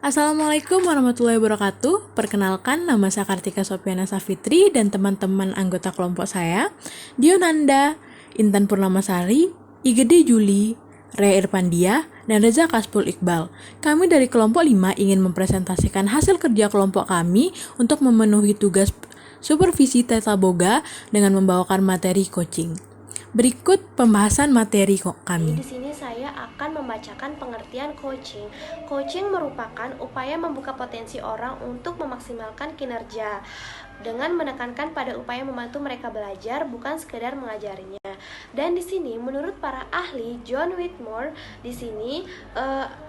Assalamualaikum warahmatullahi wabarakatuh. Perkenalkan, nama saya Kartika Sopiana Safitri dan teman-teman anggota kelompok saya, Dionanda, Intan Purnamasari, Igede Juli, Rea Irpandia, dan Reza Kaspul Iqbal. Kami dari kelompok 5 ingin mempresentasikan hasil kerja kelompok kami untuk memenuhi tugas supervisi Tata Boga dengan membawakan materi coaching. Berikut pembahasan materi kami. Di sini saya akan membacakan pengertian coaching. Coaching merupakan upaya membuka potensi orang untuk memaksimalkan kinerja dengan menekankan pada upaya membantu mereka belajar, bukan sekedar mengajarinya. Dan di sini menurut para ahli John Whitmore, di sini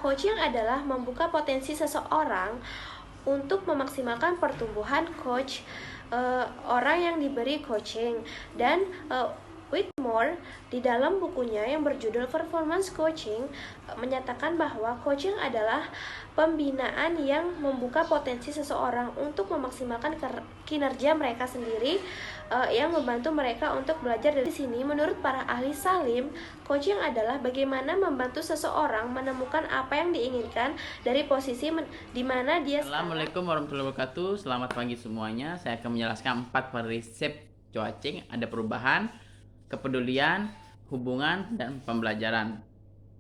coaching adalah membuka potensi seseorang untuk memaksimalkan pertumbuhan coach orang yang diberi coaching. Dan Whitmore di dalam bukunya yang berjudul Performance Coaching menyatakan bahwa coaching adalah pembinaan yang membuka potensi seseorang untuk memaksimalkan kinerja mereka sendiri, yang membantu mereka untuk belajar. Dari sini menurut para ahli Salim, coaching adalah bagaimana membantu seseorang menemukan apa yang diinginkan dari posisi di mana dia. Assalamualaikum warahmatullahi wabarakatuh. Selamat pagi semuanya. Saya akan menjelaskan 4 prinsip coaching. Ada perubahan, kepedulian, hubungan, dan pembelajaran.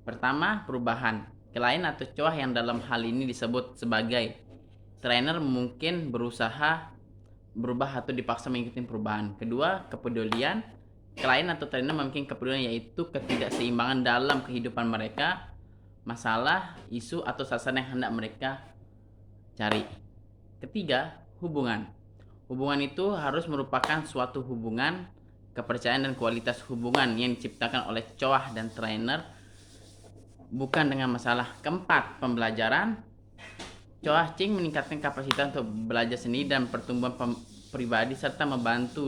Pertama, perubahan. Klien atau coach yang dalam hal ini disebut sebagai trainer mungkin berusaha berubah atau dipaksa mengikuti perubahan. Kedua, kepedulian. Klien atau trainer memiliki kepedulian, yaitu ketidakseimbangan dalam kehidupan mereka, masalah, isu, atau sasaran yang hendak mereka cari. Ketiga, hubungan. Hubungan itu harus merupakan suatu hubungan, kepercayaan, dan kualitas hubungan yang diciptakan oleh coach dan trainer, bukan dengan masalah. Keempat, pembelajaran. Coaching meningkatkan kapasitas untuk belajar sendiri dan pertumbuhan pribadi, serta membantu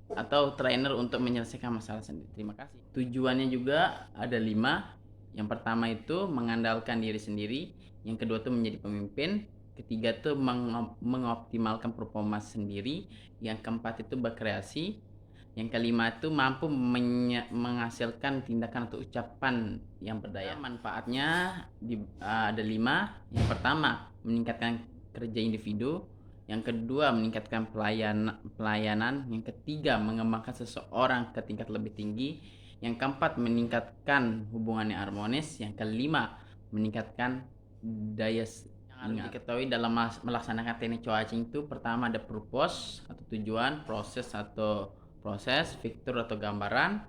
atau trainer untuk menyelesaikan masalah sendiri. Terima kasih. Tujuannya juga ada 5. Yang pertama itu mengandalkan diri sendiri. Yang kedua itu menjadi pemimpin. Ketiga itu mengoptimalkan performa sendiri. Yang keempat itu berkreasi. Yang kelima itu mampu menghasilkan tindakan atau ucapan yang berdaya. Manfaatnya ada 5. Yang pertama, meningkatkan kerja individu. Yang kedua, meningkatkan pelayanan. Yang ketiga, mengembangkan seseorang ke tingkat lebih tinggi. Yang keempat, meningkatkan hubungan yang harmonis. Yang kelima, meningkatkan daya. Yang harus diketahui dalam melaksanakan teknik coaching itu, pertama ada purpose atau tujuan, proses, fitur atau gambaran,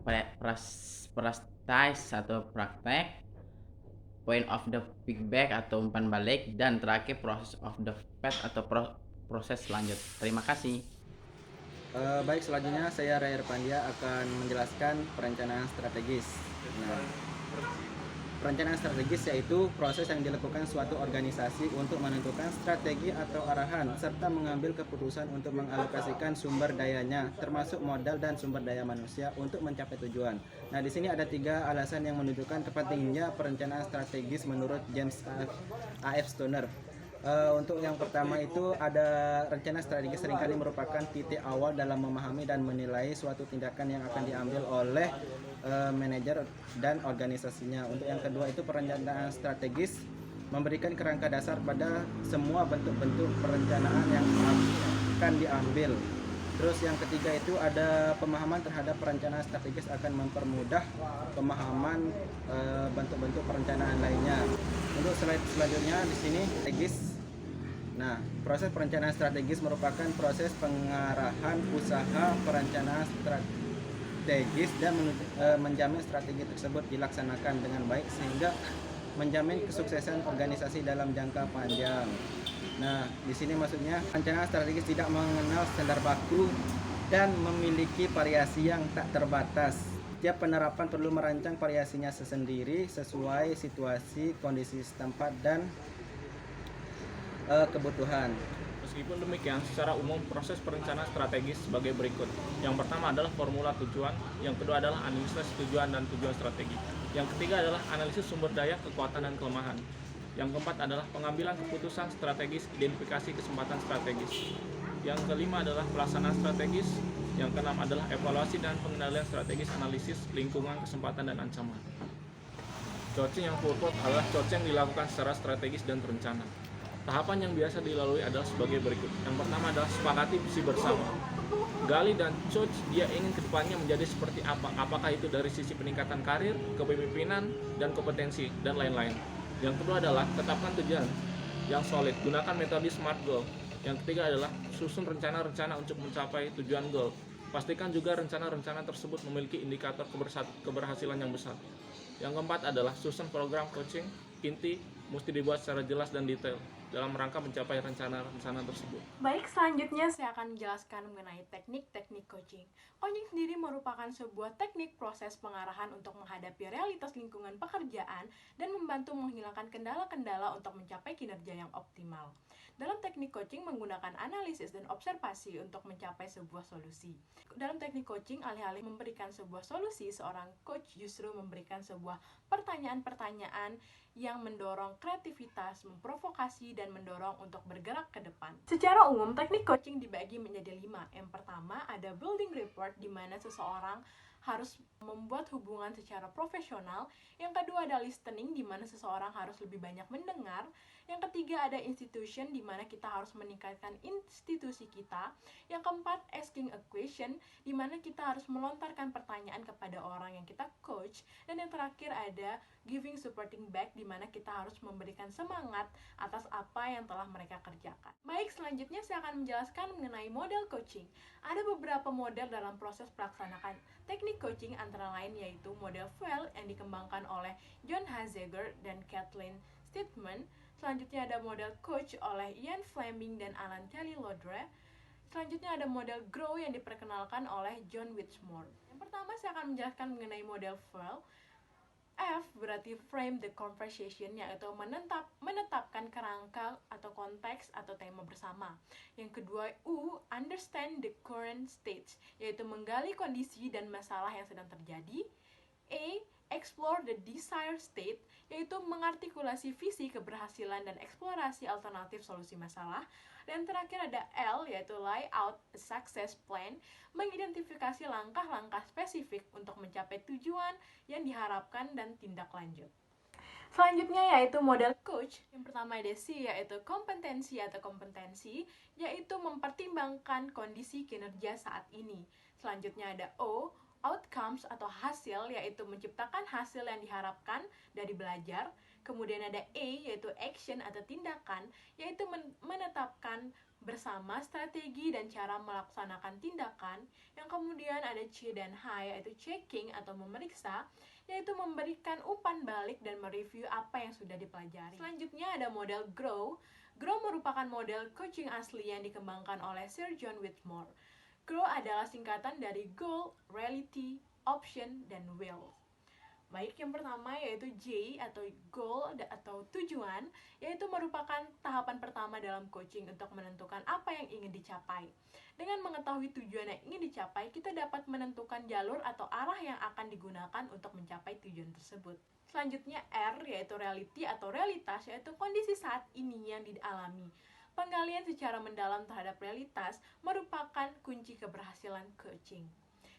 practice atau praktek, point of the feedback atau umpan balik, dan terakhir process of the path atau proses selanjut. Terima kasih. Baik, selanjutnya saya Rea Irpandia akan menjelaskan perencanaan strategis. Perencanaan strategis yaitu proses yang dilakukan suatu organisasi untuk menentukan strategi atau arahan, serta mengambil keputusan untuk mengalokasikan sumber dayanya, termasuk modal dan sumber daya manusia untuk mencapai tujuan. Nah, di sini ada 3 alasan yang menunjukkan pentingnya perencanaan strategis menurut James A.F. Stoner. Untuk yang pertama itu ada rencana strategis seringkali merupakan titik awal dalam memahami dan menilai suatu tindakan yang akan diambil oleh manajer dan organisasinya. Untuk yang kedua itu perencanaan strategis memberikan kerangka dasar pada semua bentuk-bentuk perencanaan yang akan diambil. Terus yang ketiga itu ada pemahaman terhadap perencanaan strategis akan mempermudah pemahaman bentuk-bentuk perencanaan lainnya. Untuk slide selanjutnya di sini strategis. Nah, proses perencanaan strategis merupakan proses pengarahan usaha perencanaan strategis dan menjamin strategi tersebut dilaksanakan dengan baik sehingga menjamin kesuksesan organisasi dalam jangka panjang. Nah, di sini maksudnya perencanaan strategis tidak mengenal standar baku dan memiliki variasi yang tak terbatas. Setiap penerapan perlu merancang variasinya sendiri sesuai situasi, kondisi setempat, dan kebutuhan. Meskipun demikian, secara umum proses perencanaan strategis sebagai berikut. Yang pertama adalah formula tujuan, yang kedua adalah analisis tujuan dan tujuan strategi. Yang ketiga adalah analisis sumber daya, kekuatan, dan kelemahan. Yang keempat adalah pengambilan keputusan strategis, identifikasi kesempatan strategis. Yang kelima adalah pelaksanaan strategis. Yang keenam adalah evaluasi dan pengendalian strategis, analisis lingkungan, kesempatan, dan ancaman. Coaching yang purport adalah coaching yang dilakukan secara strategis dan terencana. Tahapan yang biasa dilalui adalah sebagai berikut. Yang pertama adalah sepakati visi bersama. Gali dan coach dia ingin kedepannya menjadi seperti apa? Apakah itu dari sisi peningkatan karir, kepemimpinan, dan kompetensi, dan lain-lain. Yang kedua adalah tetapkan tujuan yang solid. Gunakan metode SMART Goal. Yang ketiga adalah susun rencana-rencana untuk mencapai tujuan goal. Pastikan juga rencana-rencana tersebut memiliki indikator keberhasilan yang besar. Yang keempat adalah susun program coaching. Inti mesti dibuat secara jelas dan detail dalam rangka mencapai rencana-rencana tersebut. Baik, selanjutnya saya akan menjelaskan mengenai teknik-teknik coaching. Coaching sendiri merupakan sebuah teknik proses pengarahan untuk menghadapi realitas lingkungan pekerjaan dan membantu menghilangkan kendala-kendala untuk mencapai kinerja yang optimal. Dalam teknik coaching menggunakan analisis dan observasi untuk mencapai sebuah solusi. Dalam teknik coaching, alih-alih memberikan sebuah solusi, seorang coach justru memberikan sebuah pertanyaan-pertanyaan yang mendorong kreativitas, memprovokasi, dan mendorong untuk bergerak ke depan. Secara umum, teknik coaching dibagi menjadi 5. Yang pertama, ada building rapport, di mana seseorang harus membuat hubungan secara profesional. Yang kedua ada listening, di mana seseorang harus lebih banyak mendengar. Yang ketiga ada institution, di mana kita harus meningkatkan institusi kita. Yang keempat, asking a question, di mana kita harus melontarkan pertanyaan kepada orang yang kita coach. Dan yang terakhir ada giving supporting back, di mana kita harus memberikan semangat atas apa yang telah mereka kerjakan. Baik, selanjutnya saya akan menjelaskan mengenai model coaching. Ada beberapa model dalam proses pelaksanaan teknik coaching, antara lain yaitu model FEL yang dikembangkan oleh John Hazager dan Kathleen Stidman. Selanjutnya ada model coach oleh Ian Fleming dan Alan Taylor-Lodre. Selanjutnya ada model GROW yang diperkenalkan oleh John Whitmore. Yang pertama saya akan menjelaskan mengenai model FEL. F berarti frame the conversation, yaitu menetapkan kerangka atau konteks atau tema bersama. Yang kedua, U, understand the current stage, yaitu menggali kondisi dan masalah yang sedang terjadi. A, explore the desired state, yaitu mengartikulasi visi keberhasilan dan eksplorasi alternatif solusi masalah. Dan terakhir ada L, yaitu lay out a success plan, mengidentifikasi langkah-langkah spesifik untuk mencapai tujuan yang diharapkan dan tindak lanjut. Selanjutnya yaitu model coach. Yang pertama ada C, yaitu kompetensi atau kompetensi, yaitu mempertimbangkan kondisi kinerja saat ini. Selanjutnya ada O, outcomes atau hasil, yaitu menciptakan hasil yang diharapkan dari belajar. Kemudian ada E, yaitu action atau tindakan, yaitu menetapkan bersama strategi dan cara melaksanakan tindakan. Yang kemudian ada C dan H, yaitu checking atau memeriksa, yaitu memberikan umpan balik dan mereview apa yang sudah dipelajari. Selanjutnya ada model GROW. GROW merupakan model coaching asli yang dikembangkan oleh Sir John Whitmore. GROW adalah singkatan dari Goal, Reality, Option, dan Will. Baik, yang pertama yaitu J atau goal atau tujuan, yaitu merupakan tahapan pertama dalam coaching untuk menentukan apa yang ingin dicapai. Dengan mengetahui tujuan yang ingin dicapai, kita dapat menentukan jalur atau arah yang akan digunakan untuk mencapai tujuan tersebut. Selanjutnya R, yaitu reality atau realitas, yaitu kondisi saat ini yang dialami. Penggalian secara mendalam terhadap realitas merupakan kunci keberhasilan coaching.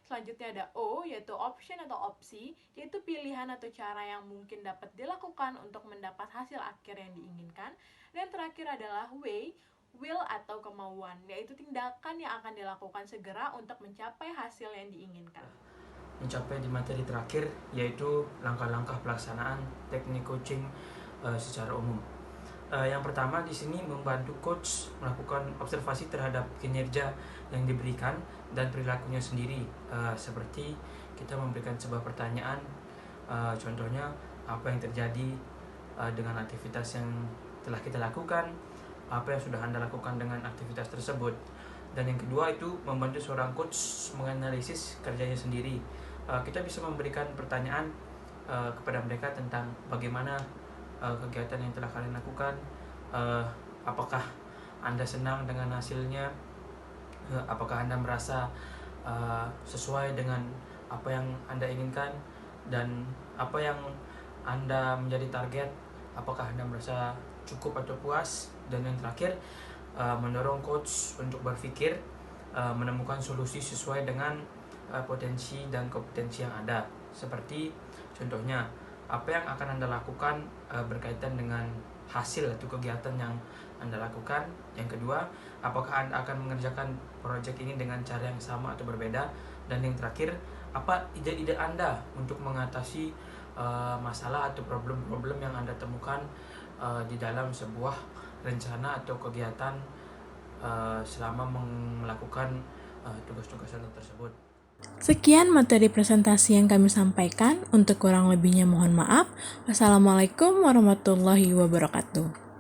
Selanjutnya ada O, yaitu option atau opsi, yaitu pilihan atau cara yang mungkin dapat dilakukan untuk mendapat hasil akhir yang diinginkan. Dan terakhir adalah W, will atau kemauan, yaitu tindakan yang akan dilakukan segera untuk mencapai hasil yang diinginkan. Mencapai di materi terakhir, yaitu langkah-langkah pelaksanaan teknik coaching secara umum. Yang pertama di sini membantu coach melakukan observasi terhadap kinerja yang diberikan dan perilakunya sendiri, seperti kita memberikan sebuah pertanyaan, contohnya apa yang terjadi dengan aktivitas yang telah kita lakukan, apa yang sudah Anda lakukan dengan aktivitas tersebut. Dan yang kedua itu membantu seorang coach menganalisis kerjanya sendiri. Kita bisa memberikan pertanyaan kepada mereka tentang bagaimana kegiatan yang telah kalian lakukan, apakah Anda senang dengan hasilnya, apakah Anda merasa sesuai dengan apa yang Anda inginkan, dan apa yang Anda menjadi target, apakah Anda merasa cukup atau puas. Dan yang terakhir, mendorong coach untuk berpikir, menemukan solusi sesuai dengan potensi dan kompetensi yang ada. Seperti contohnya, apa yang akan Anda lakukan berkaitan dengan hasil atau kegiatan yang Anda lakukan. Yang kedua, apakah Anda akan mengerjakan proyek ini dengan cara yang sama atau berbeda. Dan yang terakhir, apa ide-ide Anda untuk mengatasi masalah atau problem-problem yang Anda temukan di dalam sebuah rencana atau kegiatan selama melakukan tugas-tugas Anda tersebut. Sekian materi presentasi yang kami sampaikan. Untuk kurang lebihnya mohon maaf. Wassalamualaikum warahmatullahi wabarakatuh.